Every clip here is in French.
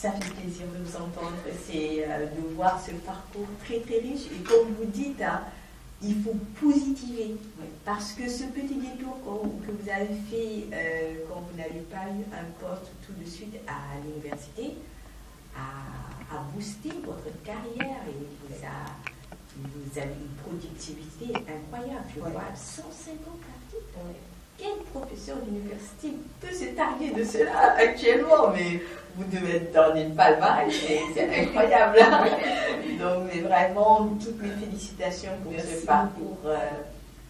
Ça fait plaisir de vous entendre, c'est de voir ce parcours très très riche. Et comme vous dites, hein, il faut positiver. Oui. Parce que ce petit détour que vous avez fait quand vous n'avez pas eu un poste tout de suite à l'université a boosté votre carrière et vous avez une productivité incroyable. Je vois 150 articles. Oui. Quel professeur d'université peut se targuer de cela actuellement? Mais vous devez être dans une palmarès, c'est incroyable. Donc, mais vraiment, toutes mes félicitations pour ce parcours.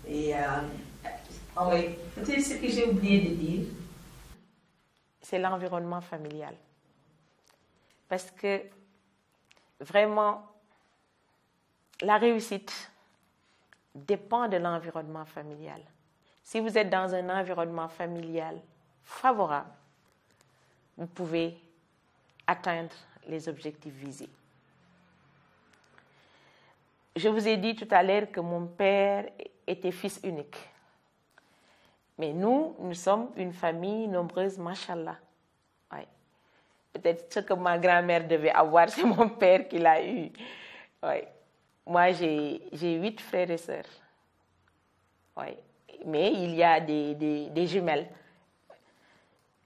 Oui, peut-être ce que j'ai oublié de dire, c'est l'environnement familial. Parce que vraiment, la réussite dépend de l'environnement familial. Si vous êtes dans un environnement familial favorable, vous pouvez atteindre les objectifs visés. Je vous ai dit tout à l'heure que mon père était fils unique. Mais nous sommes une famille nombreuse, machallah. Ouais. Peut-être ce que ma grand-mère devait avoir, c'est mon père qui l'a eu. Ouais. Moi, j'ai 8 frères et sœurs. Ouais. Mais il y a des jumelles.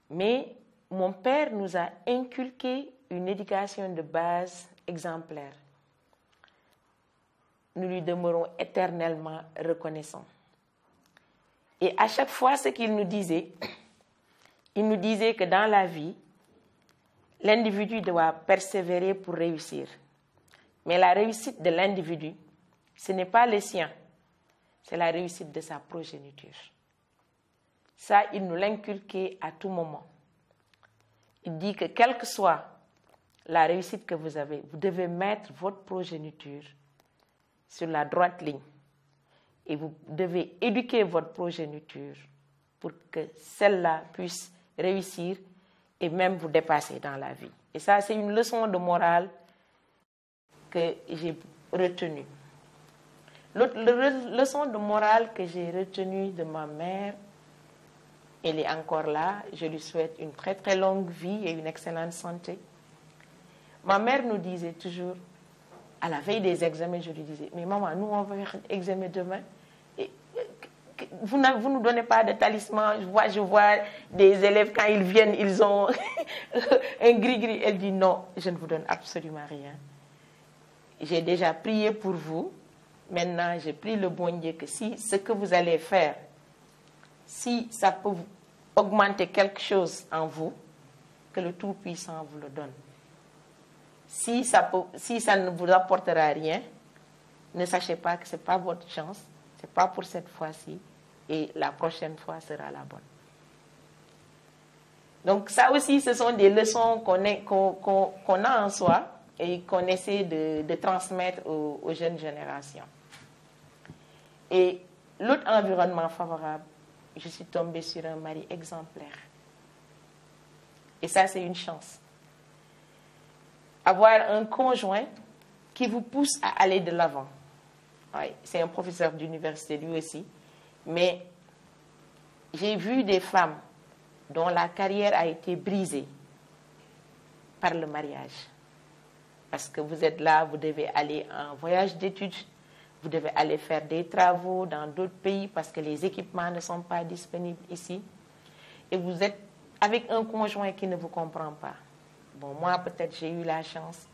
Mais mon père nous a inculqué une éducation de base exemplaire. Nous lui demeurons éternellement reconnaissants. Et à chaque fois, ce qu'il nous disait que dans la vie, l'individu doit persévérer pour réussir. Mais la réussite de l'individu, ce n'est pas le sien. C'est la réussite de sa progéniture. Ça, il nous l'inculquait à tout moment. Il dit que quelle que soit la réussite que vous avez, vous devez mettre votre progéniture sur la droite ligne. Et vous devez éduquer votre progéniture pour que celle-là puisse réussir et même vous dépasser dans la vie. Et ça, c'est une leçon de morale que j'ai retenue. L'autre leçon de morale que j'ai retenue de ma mère, elle est encore là. Je lui souhaite une très très longue vie et une excellente santé. Ma mère nous disait toujours, à la veille des examens, je lui disais, mais maman, nous on va faire examen demain. Et, vous ne nous donnez pas de talisman. Je vois des élèves, quand ils viennent, ils ont un gris-gris. Elle dit, non, je ne vous donne absolument rien. J'ai déjà prié pour vous. Maintenant, j'ai pris le bon Dieu que si ce que vous allez faire, si ça peut augmenter quelque chose en vous, que le Tout-Puissant vous le donne. Si ça ne vous apportera rien, ne sachez pas que ce n'est pas votre chance, ce n'est pas pour cette fois-ci, et la prochaine fois sera la bonne. Donc ça aussi, ce sont des leçons qu'on a en soi et qu'on essaie de transmettre aux jeunes générations. Et l'autre environnement favorable, je suis tombée sur un mari exemplaire. Et ça, c'est une chance. Avoir un conjoint qui vous pousse à aller de l'avant. Oui, c'est un professeur d'université lui aussi. Mais j'ai vu des femmes dont la carrière a été brisée par le mariage. Parce que vous êtes là, vous devez aller en voyage d'études, vous devez aller faire des travaux dans d'autres pays parce que les équipements ne sont pas disponibles ici. Et vous êtes avec un conjoint qui ne vous comprend pas. Bon, moi, peut-être j'ai eu la chance.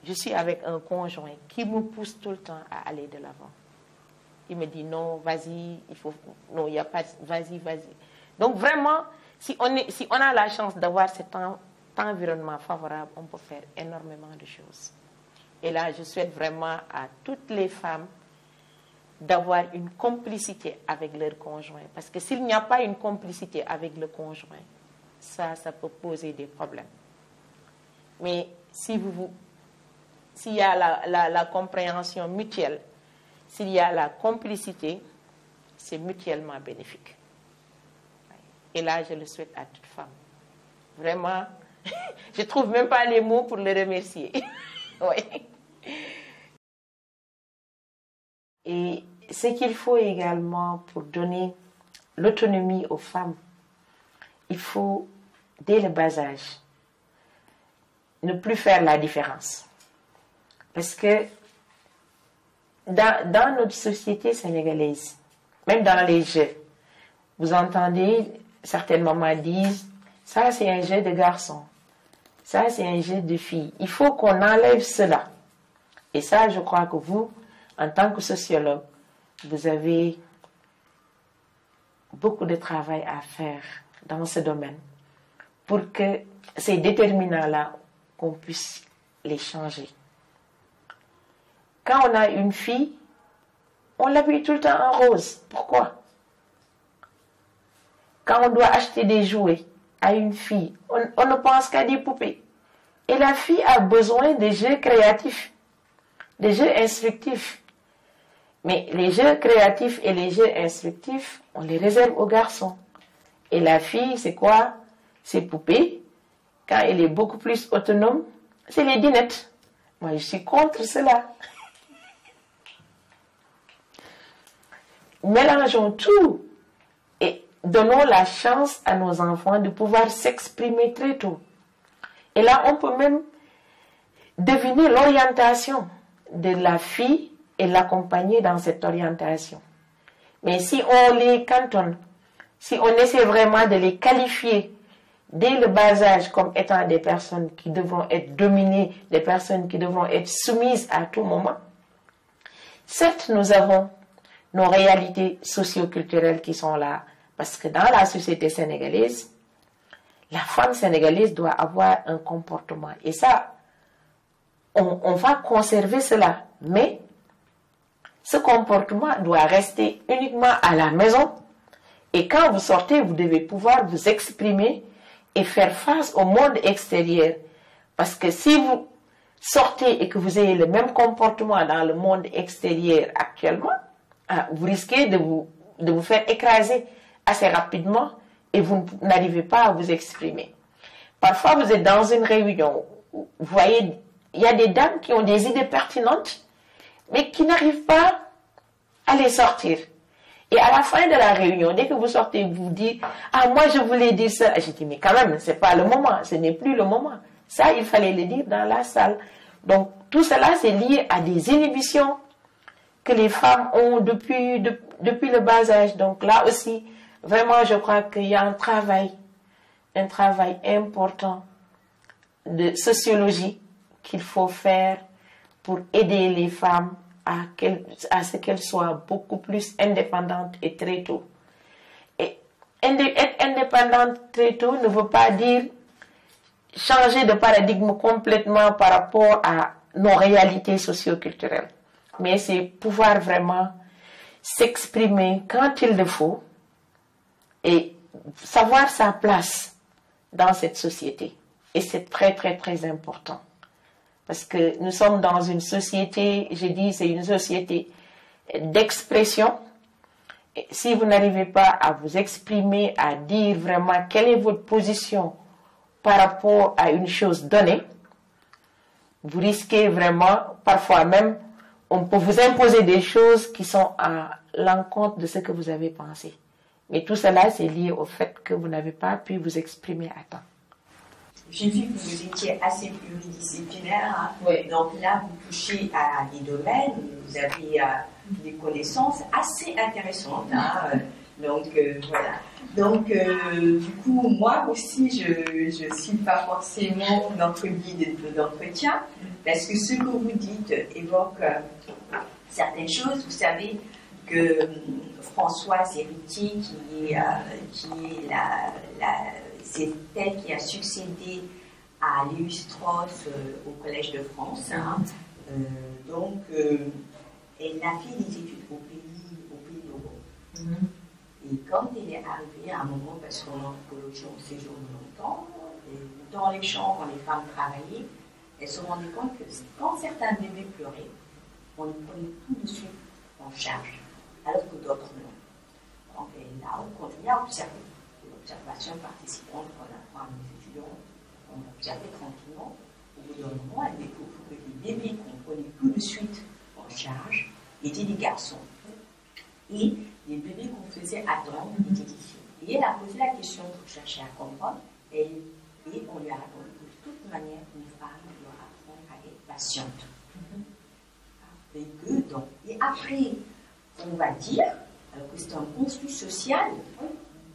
Je suis avec un conjoint qui me pousse tout le temps à aller de l'avant. Il me dit non, vas-y, il faut... Non, il n'y a pas... Vas-y, vas-y. Donc vraiment, si on a la chance d'avoir cet environnement favorable, on peut faire énormément de choses. Et là, je souhaite vraiment à toutes les femmes d'avoir une complicité avec leur conjoint. Parce que s'il n'y a pas une complicité avec le conjoint, ça peut poser des problèmes. Mais s'il y a la compréhension mutuelle, s'il y a la complicité, c'est mutuellement bénéfique. Et là, je le souhaite à toute femme. Vraiment, je ne trouve même pas les mots pour le remercier. Oui. Et ce qu'il faut également pour donner l'autonomie aux femmes, il faut, dès le bas âge, ne plus faire la différence. Parce que dans notre société sénégalaise, même dans les jeux, vous entendez certaines mamans dire, ça c'est un jeu de garçon, ça c'est un jeu de fille. Il faut qu'on enlève cela. Et ça, je crois que vous, en tant que sociologue, vous avez beaucoup de travail à faire dans ce domaine pour que ces déterminants-là, qu'on puisse les changer. Quand on a une fille, on l'habille tout le temps en rose. Pourquoi? Quand on doit acheter des jouets à une fille, on ne pense qu'à des poupées. Et la fille a besoin des jeux créatifs, des jeux instructifs. Mais les jeux créatifs et les jeux instructifs, on les réserve aux garçons. Et la fille, c'est quoi? C'est poupées. Quand elle est beaucoup plus autonome, c'est les dinettes. Moi, je suis contre cela. Mélangeons tout et donnons la chance à nos enfants de pouvoir s'exprimer très tôt. Et là, on peut même deviner l'orientation de la fille et l'accompagner dans cette orientation. Mais si on les cantonne, si on essaie vraiment de les qualifier dès le bas âge comme étant des personnes qui devront être dominées, des personnes qui devront être soumises à tout moment, certes, nous avons nos réalités socio-culturelles qui sont là, parce que dans la société sénégalaise, la femme sénégalaise doit avoir un comportement. Et ça, on va conserver cela. Mais ce comportement doit rester uniquement à la maison. Et quand vous sortez, vous devez pouvoir vous exprimer et faire face au monde extérieur. Parce que si vous sortez et que vous ayez le même comportement dans le monde extérieur actuellement, vous risquez de vous faire écraser assez rapidement et vous n'arrivez pas à vous exprimer. Parfois, vous êtes dans une réunion, vous voyez, il y a des dames qui ont des idées pertinentes, mais qui n'arrivent pas à les sortir. Et à la fin de la réunion, dès que vous sortez, vous vous dites, ah, moi je voulais dire ça. J'ai dit, mais quand même, c'est pas le moment, ce n'est plus le moment. Ça, il fallait le dire dans la salle. Donc, tout cela, c'est lié à des inhibitions que les femmes ont depuis le bas âge. Donc là aussi, vraiment, je crois qu'il y a un travail important de sociologie qu'il faut faire pour aider les femmes à ce qu'elles soient beaucoup plus indépendantes et très tôt. Et être indépendante très tôt ne veut pas dire changer de paradigme complètement par rapport à nos réalités socio-culturelles. Mais c'est pouvoir vraiment s'exprimer quand il le faut et savoir sa place dans cette société. Et c'est très, très, très important. Parce que nous sommes dans une société, je dis, c'est une société d'expression. Si vous n'arrivez pas à vous exprimer, à dire vraiment quelle est votre position par rapport à une chose donnée, vous risquez vraiment, parfois même, on peut vous imposer des choses qui sont à l'encontre de ce que vous avez pensé. Mais tout cela, c'est lié au fait que vous n'avez pas pu vous exprimer à temps. J'ai vu que vous étiez assez pluridisciplinaire. Hein. Oui. Donc là, vous touchez à des domaines, vous avez des connaissances assez intéressantes. Hein. Donc voilà. Donc du coup, moi aussi, je ne suis pas forcément notre guide d'entretien, parce que ce que vous dites évoque certaines choses. Vous savez que Françoise Héritier, qui est c'est elle qui a succédé à Lévi-Strauss au Collège de France. Hein. Donc, elle a fait des études au pays d'Europe. Et quand elle est arrivée à un moment, parce qu'en anthropologie, on séjourne longtemps, et dans les champs, quand les femmes travaillaient, elle se rendait compte que quand certains bébés pleuraient, on les prenait tout de suite en charge, alors que d'autres non. Donc, elle a continué à observer. L'observation participante qu'on apprend à nos étudiants, on observait tranquillement. Au bout d'un moment, elle découvre que les bébés qu'on prenait tout de suite en charge étaient des garçons. Et les bébés qu'on faisait attendre étaient des filles. Et elle a posé la question pour chercher à comprendre, et on lui a répondu que toutes toute manière, une femme doit apprendre à être patiente. Et après, on va dire que c'est un construit social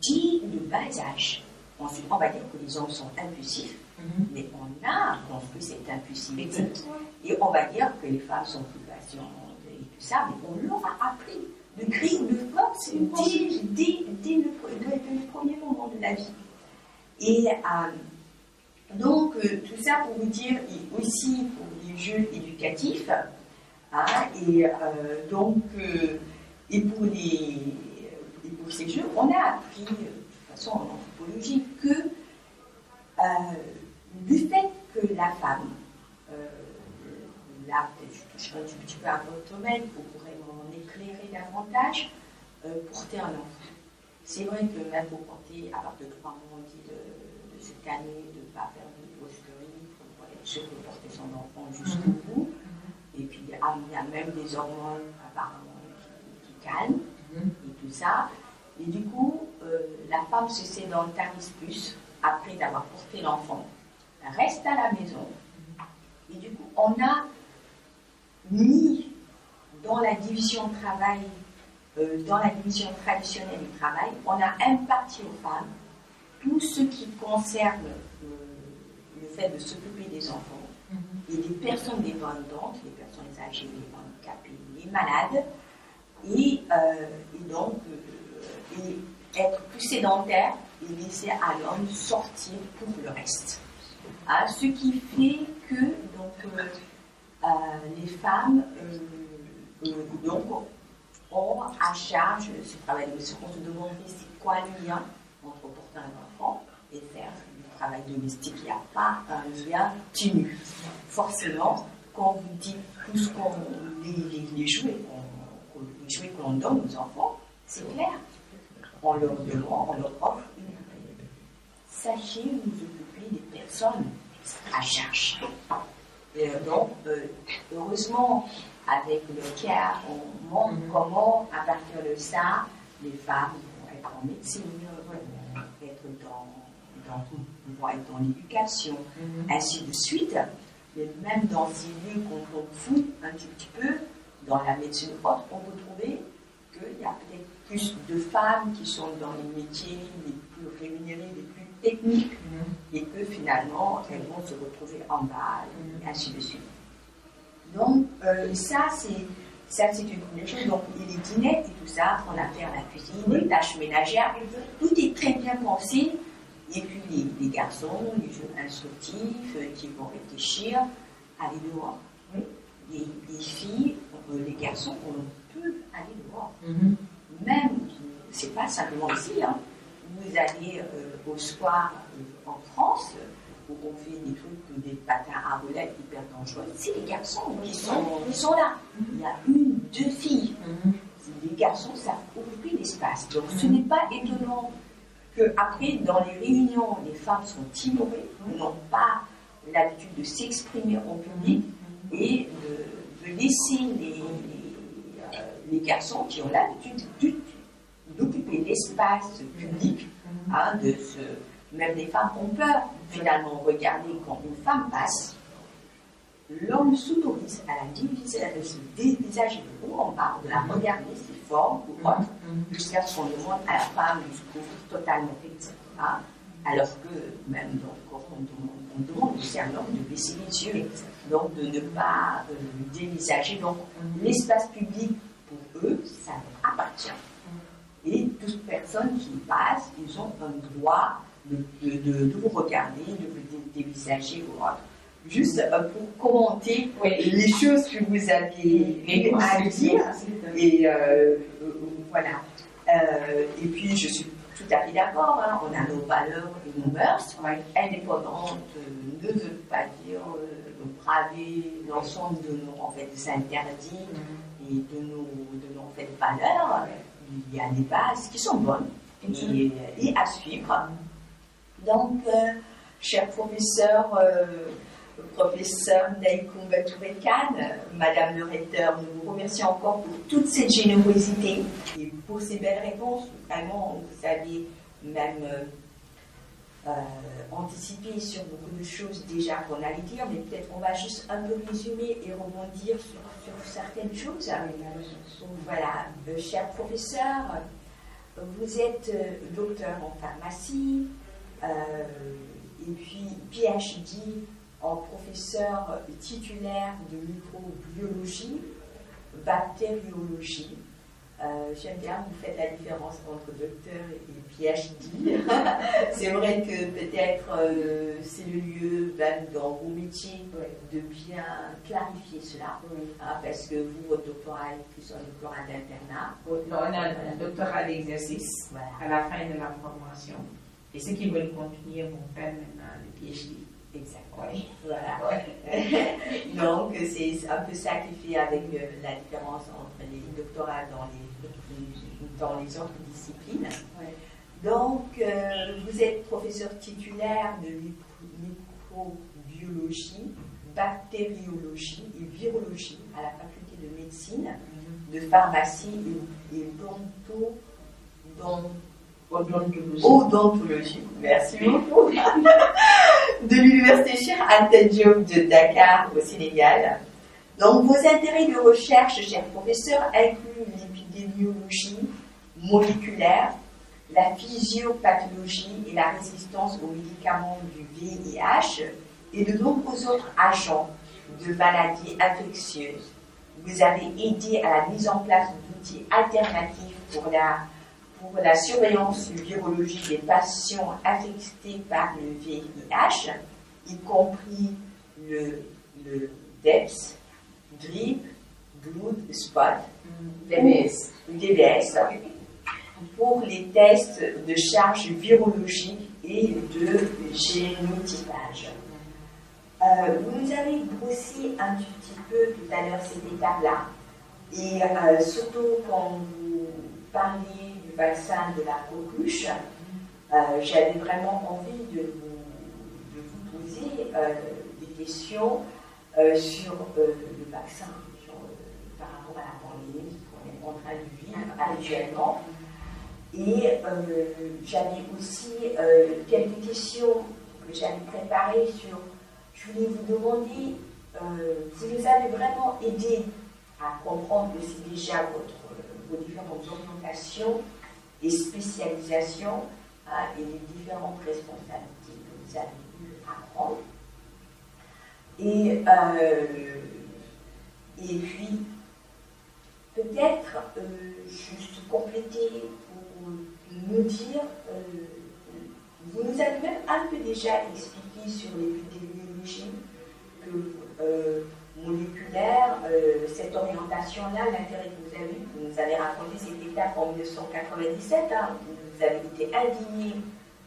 dit de bas âge. Ensuite, on va dire que les hommes sont impulsifs, mais on a construit cette impulsivité. Et on va dire que les femmes sont plus patientes et tout ça, mais on leur a appris de créer de force dès le premier moment de la vie. Et donc, tout ça pour vous dire, et aussi pour les jeux éducatifs, et pour ces jeux, on a appris, de toute façon en anthropologie, que du fait que la femme, là peut-être je toucherai un petit peu à votre domaine pour vraiment éclairer davantage, porter un enfant. C'est vrai que même pour porter, à partir de 3 mois, on dit de se calmer, de ne pas faire de brusquerie, pour être sûr de porter son enfant jusqu'au bout. Et puis il y a même des hormones apparemment qui calment et tout ça. Et du coup, la femme se sédentarise plus après d'avoir porté l'enfant, reste à la maison. Et du coup, on a mis dans la division travail, dans la division traditionnelle du travail, on a imparti aux femmes tout ce qui concerne le fait de s'occuper des enfants et des personnes dépendantes, les personnes âgées, les handicapés, les malades, et donc être plus sédentaire et laisser à l'homme sortir pour le reste. Ce qui fait que donc, les femmes donc, ont à charge ce travail de domestique. On se demande c'est quoi le lien entre porter un enfant et faire du travail domestique. Il n'y a pas un lien tenu. Forcément, quand vous dites tout ce qu'on les jouets qu'on donne aux enfants, c'est clair. On leur demande, on leur offre une aide. Sachez vous occuper des personnes à charge. Et donc, heureusement, avec le CARE, on montre comment, à partir de ça, les femmes vont être en médecine, vont être dans l'éducation, ainsi de suite. Mais même dans ces lieux qu'on fout un petit peu, dans la médecine haute, on peut trouver qu'il y a peut-être plus de femmes qui sont dans les métiers les plus rémunérés, les plus techniques, et que finalement, elles vont se retrouver en bas, et ainsi de suite. Donc, ça, c'est une première chose. Donc, les dîners et tout ça, on a fait à la cuisine, les tâches ménagères, tout est très bien pensé. Et puis, les garçons, les jeux instructifs qui vont réfléchir, aller dehors. Les filles, les garçons, on peut aller dehors. Même, c'est pas simplement ici, vous allez au soir en France, où on fait des trucs, des patins à roulettes hyper dangereux, c'est les garçons qui sont là. Il y a 1, 2 filles. Les garçons savent occuper l'espace. Donc ce n'est pas étonnant qu'après, dans les réunions, les femmes sont timorées, n'ont pas l'habitude de s'exprimer en public et de laisser les garçons qui ont l'habitude d'occuper l'espace public, même les femmes ont peur, finalement, regardez quand une femme passe, l'homme s'autorise à la dévisager de haut en bas, de la regarder, ses formes ou autres, jusqu'à ce qu'on demande à la femme de se couvrir totalement, etc. Alors que, même dans le Coran, on demande aussi à l'homme de baisser les yeux, donc de ne pas dévisager. Donc, l'espace public, pour eux, ça leur appartient. Et toute personne qui passe, ils ont un droit de vous regarder, de vous dévisager ou autre. Juste pour commenter les choses que vous avez à dire. Et voilà. Et puis, je suis tout à fait d'accord. On a nos valeurs et nos mœurs. Indépendante ne veut pas dire braver l'ensemble de nos interdits et de nos valeurs. Il y a des bases qui sont bonnes et à suivre. Donc, cher professeur Ndaïkoum Batouré-Kane, Madame le recteur, nous vous remercions encore pour toute cette générosité et pour ces belles réponses. Vraiment, vous avez même anticiper sur beaucoup de choses déjà qu'on allait dire, mais peut-être on va juste un peu résumer et rebondir sur certaines choses. Voilà, cher professeur, vous êtes docteur en pharmacie et puis PhD en professeur titulaire de microbiologie, bactériologie. J'aime bien, vous faites la différence entre docteur et PhD. C'est vrai que peut-être c'est le lieu, même dans vos métiers, de bien clarifier cela. Parce que vous, votre doctorat est plus un doctorat d'internat. Non, on a un doctorat d'exercice à la fin de la formation. Et ceux qui veulent continuer vont faire maintenant le PhD. Exactement. Oui. Voilà. Donc, c'est un peu ça qui fait avec la différence entre les doctorats dans les autres disciplines. Ouais. Donc, vous êtes professeur titulaire de microbiologie, bactériologie et virologie à la faculté de médecine, de pharmacie et odontologie. Merci beaucoup. De l'université Cheikh Anta Diop de Dakar au Sénégal. Donc, vos intérêts de recherche, cher professeur, incluent l'épidémiologie moléculaire, la physiopathologie et la résistance aux médicaments du VIH et de nombreux autres agents de maladies infectieuses. Vous avez aidé à la mise en place d'outils alternatifs pour la surveillance virologique des patients affectés par le VIH, y compris le DEPS, DRIP, Blood Spot, DBS, pour les tests de charge virologique et de génotypage. Vous nous avez brossé un petit peu tout à l'heure cette étape-là, et surtout quand vous parliez du vaccin de la coqueluche, j'avais vraiment envie de vous poser des questions sur le vaccin, par rapport à la pandémie qu'on est en train de vivre actuellement. Et j'avais aussi quelques questions que j'avais préparées sur. Je voulais vous demander, vous nous avez vraiment aidé à comprendre aussi déjà vos différentes orientations et spécialisations et les différentes responsabilités que vous avez eu à prendre. Et puis, peut-être juste compléter pour nous dire, vous nous avez même un peu déjà expliqué sur l'épidémiologie moléculaire, cette orientation-là, l'intérêt que vous nous avez raconté cette étape en 1997, vous avez été indigné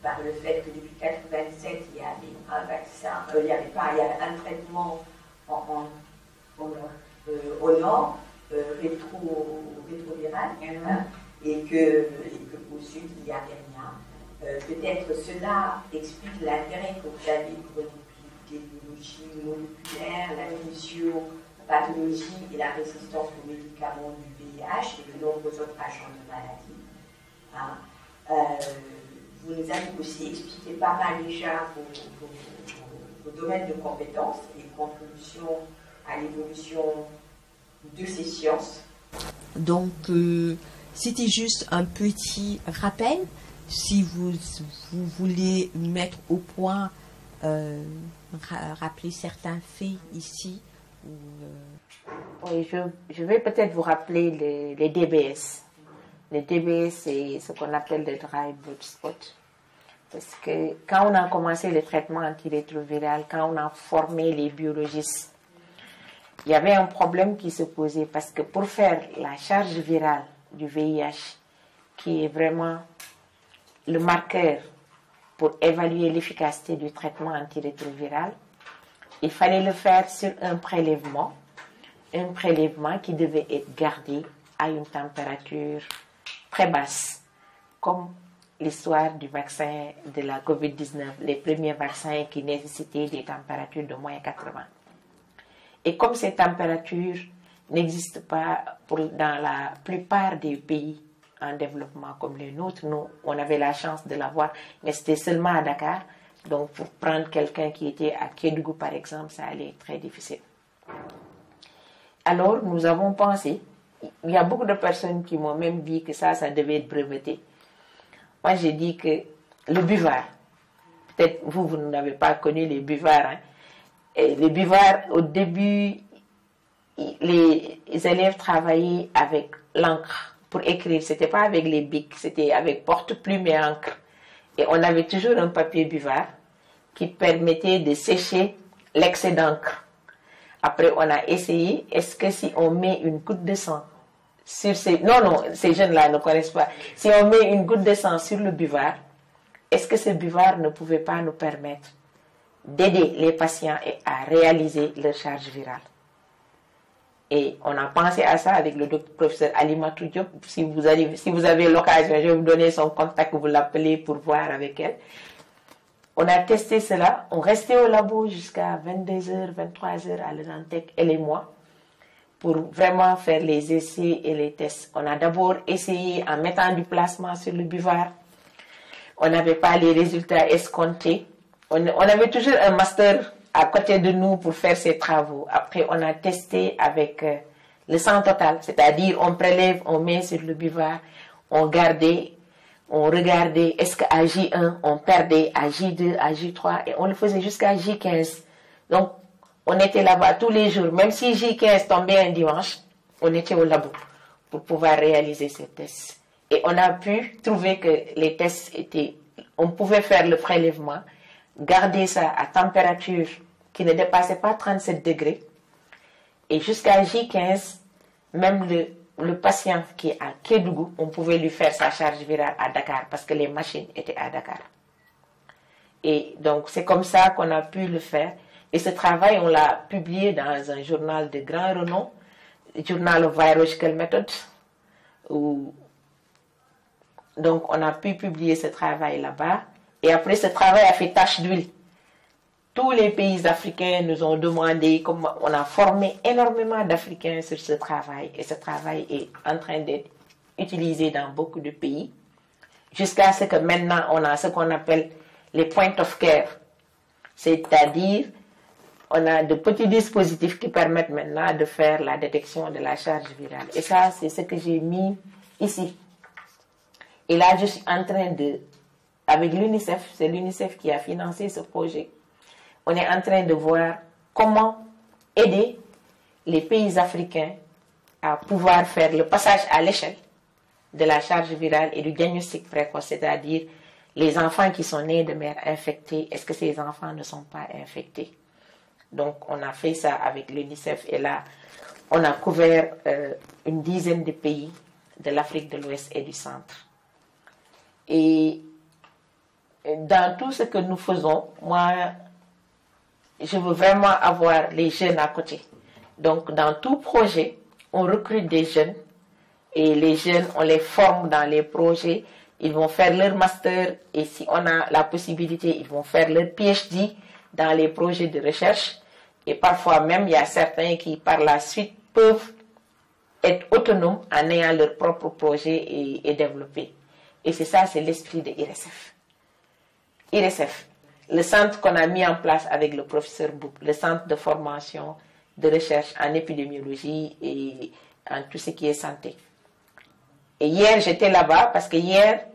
par le fait que depuis 1987, il y avait un vaccin, il y avait un traitement au nord, rétroviral, et que au sud, il n'y avait rien. Peut-être cela explique l'intérêt que vous avez pour l'épidémiologie moléculaire, la physiopathologie et la résistance aux médicaments du VIH et de nombreux autres agents de maladie. Vous nous avez aussi expliqué pas mal déjà vos domaines de compétences et contributions à l'évolution de ces sciences. Donc, c'était juste un petit rappel. Si vous voulez mettre au point, rappeler certains faits ici. Oui, je vais peut-être vous rappeler les DBS. Les DBS, c'est ce qu'on appelle le dry blood spot. Parce que quand on a commencé le traitement antirétroviral, quand on a formé les biologistes, il y avait un problème qui se posait parce que pour faire la charge virale du VIH, qui est vraiment le marqueur pour évaluer l'efficacité du traitement antirétroviral, il fallait le faire sur un prélèvement qui devait être gardé à une température très basse, comme l'histoire du vaccin de la COVID-19, les premiers vaccins qui nécessitaient des températures de moins 80. Et comme ces températures n'existent pas dans la plupart des pays en développement comme les nôtres. Nous, on avait la chance de l'avoir, mais c'était seulement à Dakar. Donc, pour prendre quelqu'un qui était à Kédougou, par exemple, ça allait être très difficile. Alors, nous avons pensé, il y a beaucoup de personnes qui m'ont même dit que ça devait être breveté. Moi, j'ai dit que le buvard, peut-être vous n'avez pas connu les buvards. Hein. Et les buvards, au début, les élèves travaillaient avec l'encre pour écrire. Ce n'était pas avec les bics, c'était avec porte-plume et encre. Et on avait toujours un papier buvard qui permettait de sécher l'excès d'encre. Après, on a essayé, est-ce que si on met une goutte de sang sur ces... Non, ces jeunes-là ne connaissent pas. Si on met une goutte de sang sur le buvard, est-ce que ce buvard ne pouvait pas nous permettre d'aider les patients à réaliser leur charge virale? Et on a pensé à ça avec le professeur Alimatou Diop. Si vous avez l'occasion, je vais vous donner son contact, vous l'appelez pour voir avec elle. On a testé cela, on restait au labo jusqu'à 22h, 23h à l'Antec, elle et moi, pour vraiment faire les essais et les tests. On a d'abord essayé en mettant du plasma sur le buvard. On n'avait pas les résultats escomptés. On avait toujours un master à côté de nous pour faire ces travaux. Après, on a testé avec le sang total, c'est-à-dire on prélève, on met sur le buvard, on gardait, on regardait, est-ce qu'à J1, on perdait, à J2, à J3, et on le faisait jusqu'à J15. Donc, on était là-bas tous les jours. Même si J15 tombait un dimanche, on était au labo pour pouvoir réaliser ces tests. Et on a pu trouver que les tests étaient... On pouvait faire le prélèvement, garder ça à température qui ne dépassait pas 37 degrés. Et jusqu'à J15, même le patient qui est à Kédougou, on pouvait lui faire sa charge virale à Dakar parce que les machines étaient à Dakar. Et donc, c'est comme ça qu'on a pu le faire. Et ce travail, on l'a publié dans un journal de grand renom, Journal of Virological Methods, où donc on a pu publier ce travail là-bas. Et après, ce travail a fait tache d'huile. Tous les pays africains nous ont demandé, comme on a formé énormément d'Africains sur ce travail, et ce travail est en train d'être utilisé dans beaucoup de pays, jusqu'à ce que maintenant on a ce qu'on appelle les point of care, c'est-à-dire on a de petits dispositifs qui permettent maintenant de faire la détection de la charge virale. Et ça, c'est ce que j'ai mis ici. Et là, je suis en train de, avec l'UNICEF, c'est l'UNICEF qui a financé ce projet, on est en train de voir comment aider les pays africains à pouvoir faire le passage à l'échelle de la charge virale et du diagnostic précoce, c'est-à-dire les enfants qui sont nés de mères infectées, est-ce que ces enfants ne sont pas infectés? Donc, on a fait ça avec l'UNICEF et là, on a couvert une dizaine de pays de l'Afrique de l'Ouest et du Centre. Et dans tout ce que nous faisons, moi, je veux vraiment avoir les jeunes à côté. Donc, dans tout projet, on recrute des jeunes et les jeunes, on les forme dans les projets. Ils vont faire leur master et si on a la possibilité, ils vont faire leur PhD dans les projets de recherche. Et parfois même, il y a certains qui, par la suite, peuvent être autonomes en ayant leur propre projet et développer. Et c'est ça, c'est l'esprit de IRSF. IRSF, le centre qu'on a mis en place avec le professeur Boub, le centre de formation, de recherche en épidémiologie et en tout ce qui est santé. Et hier, j'étais là-bas parce que hier,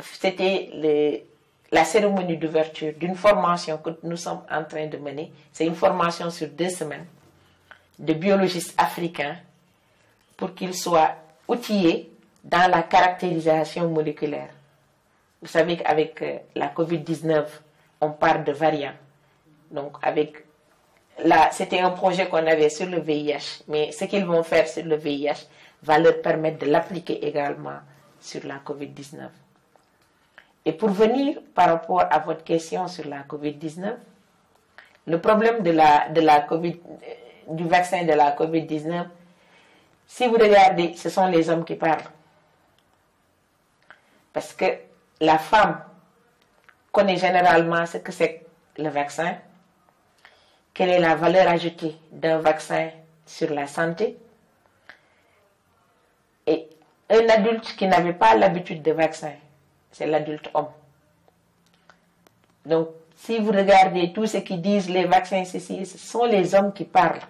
c'était la cérémonie d'ouverture d'une formation que nous sommes en train de mener. C'est une formation sur 2 semaines de biologistes africains pour qu'ils soient outillés dans la caractérisation moléculaire. Vous savez qu'avec la COVID-19, on parle de variants. Donc, c'était un projet qu'on avait sur le VIH, mais ce qu'ils vont faire sur le VIH va leur permettre de l'appliquer également sur la COVID-19. Et pour venir par rapport à votre question sur la COVID-19, le problème du vaccin de la COVID-19, si vous regardez, ce sont les hommes qui parlent. Parce que la femme connaît généralement ce que c'est le vaccin, quelle est la valeur ajoutée d'un vaccin sur la santé. Et un adulte qui n'avait pas l'habitude de vaccin, c'est l'adulte homme. Donc, si vous regardez tous ceux qui disent les vaccins, ce sont les hommes qui parlent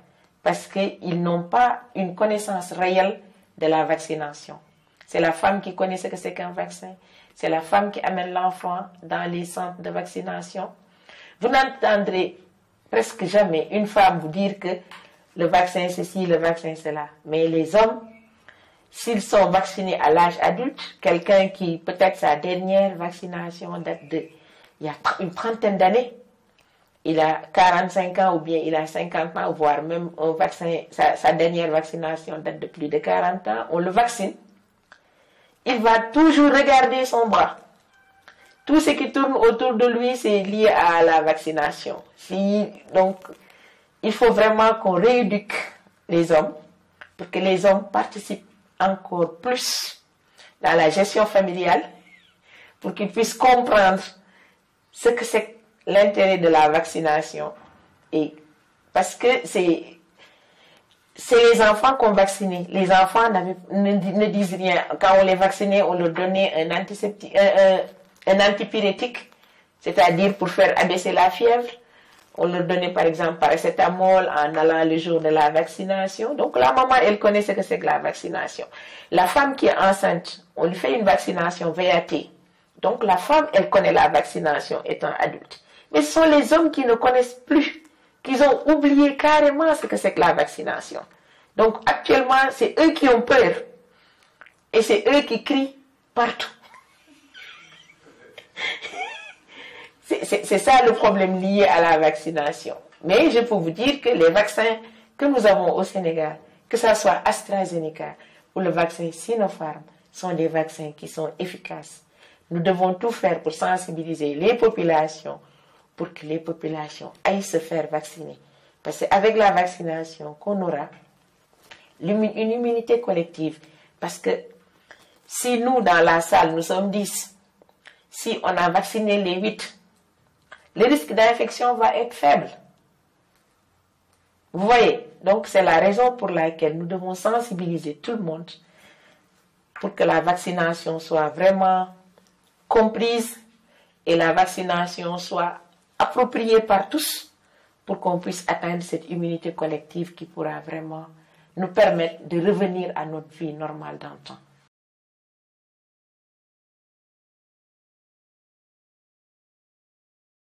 parce qu'ils n'ont pas une connaissance réelle de la vaccination. C'est la femme qui connaît ce que c'est qu'un vaccin. C'est la femme qui amène l'enfant dans les centres de vaccination. Vous n'entendrez presque jamais une femme vous dire que le vaccin ceci, le vaccin cela. Mais les hommes, s'ils sont vaccinés à l'âge adulte, quelqu'un qui peut-être sa dernière vaccination date de il y a une trentaine d'années, il a 45 ans ou bien il a 50 ans, voire même un vaccin, sa dernière vaccination date de plus de 40 ans, on le vaccine. Il va toujours regarder son bras. Tout ce qui tourne autour de lui, c'est lié à la vaccination. Donc, il faut vraiment qu'on rééduque les hommes pour que les hommes participent encore plus dans la gestion familiale, pour qu'ils puissent comprendre ce que c'est l'intérêt de la vaccination. Et parce que c'est les enfants qu'on vaccinait. Les enfants ne disent rien. Quand on les vaccinait, on leur donnait un antipyrétique, c'est-à-dire pour faire abaisser la fièvre. On leur donnait par exemple paracétamol en allant le jour de la vaccination. Donc la maman, elle connaît ce que c'est que la vaccination. La femme qui est enceinte, on lui fait une vaccination VAT. Donc la femme, elle connaît la vaccination étant adulte. Mais ce sont les hommes qui ne connaissent plus, qui ont oublié carrément ce que c'est que la vaccination. Donc actuellement, c'est eux qui ont peur. Et c'est eux qui crient partout. C'est ça le problème lié à la vaccination. Mais je peux vous dire que les vaccins que nous avons au Sénégal, que ce soit AstraZeneca ou le vaccin Sinopharm, sont des vaccins qui sont efficaces. Nous devons tout faire pour sensibiliser les populations, pour que les populations aillent se faire vacciner. Parce que avec la vaccination qu'on aura une immunité collective. Parce que si nous, dans la salle, nous sommes 10, si on a vacciné les 8, le risque d'infection va être faible. Vous voyez? Donc, c'est la raison pour laquelle nous devons sensibiliser tout le monde pour que la vaccination soit vraiment comprise et la vaccination soit appropriée par tous pour qu'on puisse atteindre cette immunité collective qui pourra vraiment nous permettre de revenir à notre vie normale d'antan.